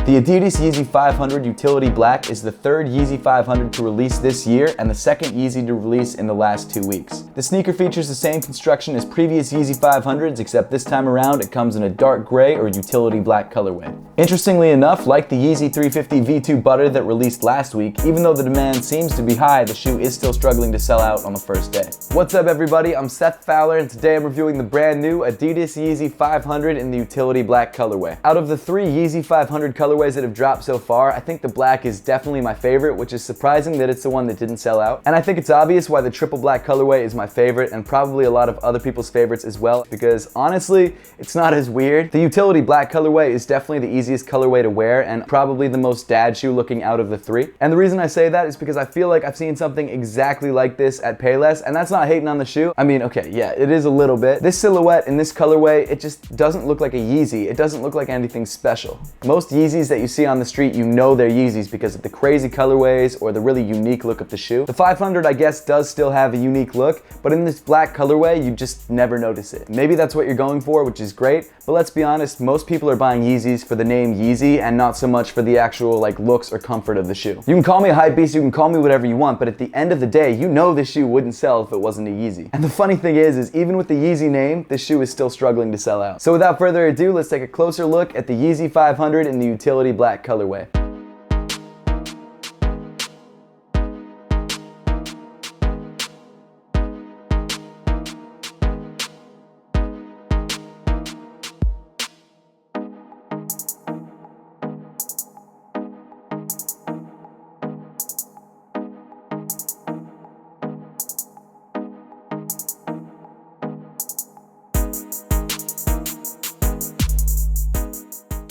The Adidas Yeezy 500 Utility Black is the third Yeezy 500 to release this year and the second Yeezy to release in the last 2 weeks. The sneaker features the same construction as previous Yeezy 500s, except this time around it comes in a dark gray or utility black colorway. Interestingly enough, like the Yeezy 350 V2 Butter that released last week, even though the demand seems to be high, the shoe is still struggling to sell out on the first day. What's up everybody, I'm Seth Fowler and today I'm reviewing the brand new Adidas Yeezy 500 in the utility black colorway. Out of the 3 Yeezy 500 colorways that have dropped so far, I think the black is definitely my favorite, which is surprising that it's the one that didn't sell out. And I think it's obvious why the triple black colorway is my favorite and probably a lot of other people's favorites as well, because honestly, it's not as weird. The utility black colorway is definitely the easiest colorway to wear and probably the most dad shoe looking out of the 3. And the reason I say that is because I feel like I've seen something exactly like this at Payless, and that's not hating on the shoe. I mean, okay, yeah, it is a little bit. This silhouette in this colorway, it just doesn't look like a Yeezy. It doesn't look like anything special. Most Yeezys that you see on the street, you know they're Yeezys because of the crazy colorways or the really unique look of the shoe. The 500, I guess, does still have a unique look, but in this black colorway, you just never notice it. Maybe that's what you're going for, which is great, but let's be honest, most people are buying Yeezys for the name Yeezy and not so much for the actual looks or comfort of the shoe. You can call me a hypebeast, you can call me whatever you want, but at the end of the day, you know this shoe wouldn't sell if it wasn't a Yeezy. And the funny thing is even with the Yeezy name, this shoe is still struggling to sell out. So without further ado, let's take a closer look at the Yeezy 500 in the utility black colorway.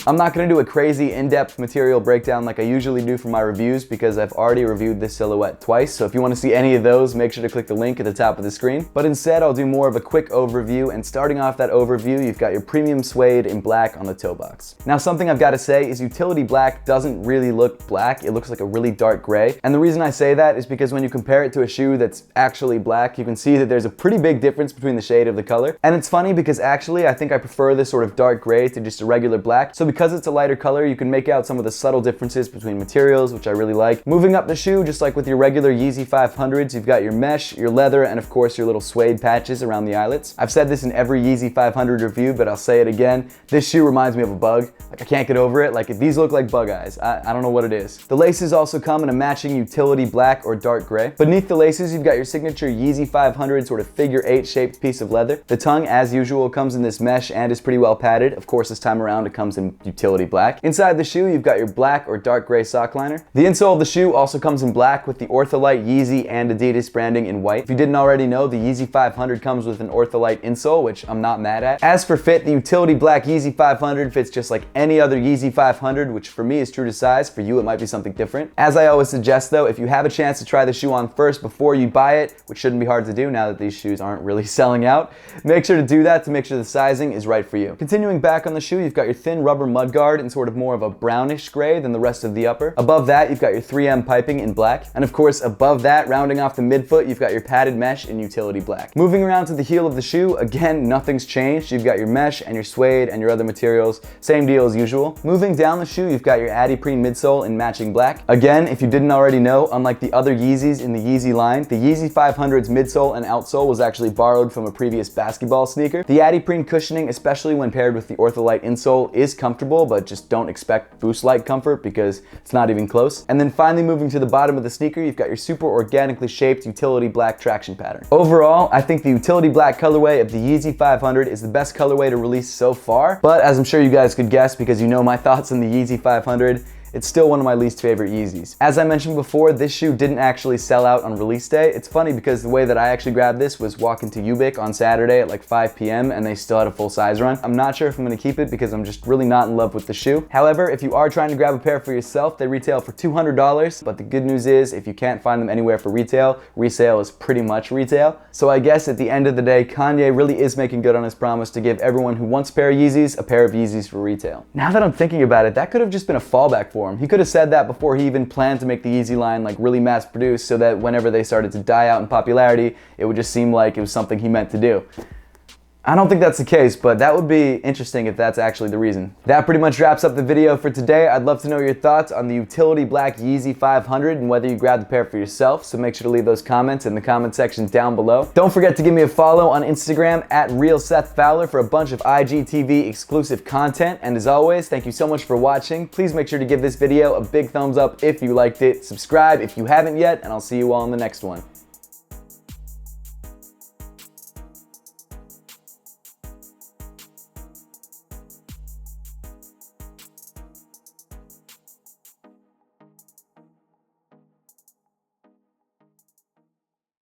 I'm not going to do a crazy in-depth material breakdown like I usually do for my reviews because I've already reviewed this silhouette twice, so if you want to see any of those, make sure to click the link at the top of the screen. But instead, I'll do more of a quick overview, and starting off that overview, you've got your premium suede in black on the toe box. Now, something I've got to say is utility black doesn't really look black, it looks like a really dark gray. And the reason I say that is because when you compare it to a shoe that's actually black, you can see that there's a pretty big difference between the shade of the color. And it's funny because actually, I think I prefer this sort of dark gray to just a regular black. So because it's a lighter color, you can make out some of the subtle differences between materials, which I really like. Moving up the shoe, just like with your regular Yeezy 500s, you've got your mesh, your leather, and of course your little suede patches around the eyelets. I've said this in every Yeezy 500 review, but I'll say it again. This shoe reminds me of a bug. I can't get over it. These look like bug eyes. I don't know what it is. The laces also come in a matching utility black or dark gray. Beneath the laces, you've got your signature Yeezy 500 sort of figure 8 shaped piece of leather. The tongue, as usual, comes in this mesh and is pretty well padded. Of course, this time around, it comes in utility black. Inside the shoe, you've got your black or dark gray sock liner. The insole of the shoe also comes in black with the Ortholite, Yeezy, and Adidas branding in white. If you didn't already know, the Yeezy 500 comes with an Ortholite insole, which I'm not mad at. As for fit, the utility black Yeezy 500 fits just like any other Yeezy 500, which for me is true to size. For you, it might be something different. As I always suggest though, if you have a chance to try the shoe on first before you buy it, which shouldn't be hard to do now that these shoes aren't really selling out, make sure to do that to make sure the sizing is right for you. Continuing back on the shoe, you've got your thin rubber mudguard in sort of more of a brownish gray than the rest of the upper. Above that, you've got your 3M piping in black. And of course, above that, rounding off the midfoot, you've got your padded mesh in utility black. Moving around to the heel of the shoe, again, nothing's changed. You've got your mesh and your suede and your other materials. Same deal as usual. Moving down the shoe, you've got your Adidas midsole in matching black. Again, if you didn't already know, unlike the other Yeezys in the Yeezy line, the Yeezy 500's midsole and outsole was actually borrowed from a previous basketball sneaker. The Adidas cushioning, especially when paired with the Ortholite insole, is comfortable, but just don't expect Boost-like comfort because it's not even close. And then finally moving to the bottom of the sneaker, you've got your super organically shaped utility black traction pattern. Overall, I think the utility black colorway of the Yeezy 500 is the best colorway to release so far, but as I'm sure you guys could guess because you know my thoughts on the Yeezy 500, it's still one of my least favorite Yeezys. As I mentioned before, this shoe didn't actually sell out on release day. It's funny because the way that I actually grabbed this was walking to Ubik on Saturday at 5 p.m. and they still had a full size run. I'm not sure if I'm gonna keep it because I'm just really not in love with the shoe. However, if you are trying to grab a pair for yourself, they retail for $200, but the good news is if you can't find them anywhere for retail, resale is pretty much retail. So I guess at the end of the day, Kanye really is making good on his promise to give everyone who wants a pair of Yeezys a pair of Yeezys for retail. Now that I'm thinking about it, that could have just been a fallback for him. He could have said that before he even planned to make the Yeezy line really mass produced so that whenever they started to die out in popularity, it would just seem like it was something he meant to do. I don't think that's the case, but that would be interesting if that's actually the reason. That pretty much wraps up the video for today. I'd love to know your thoughts on the utility black Yeezy 500 and whether you grabbed a pair for yourself, so make sure to leave those comments in the comment section down below. Don't forget to give me a follow on Instagram at @RealSethFowler for a bunch of IGTV exclusive content. And as always, thank you so much for watching. Please make sure to give this video a big thumbs up if you liked it. Subscribe if you haven't yet, and I'll see you all in the next one.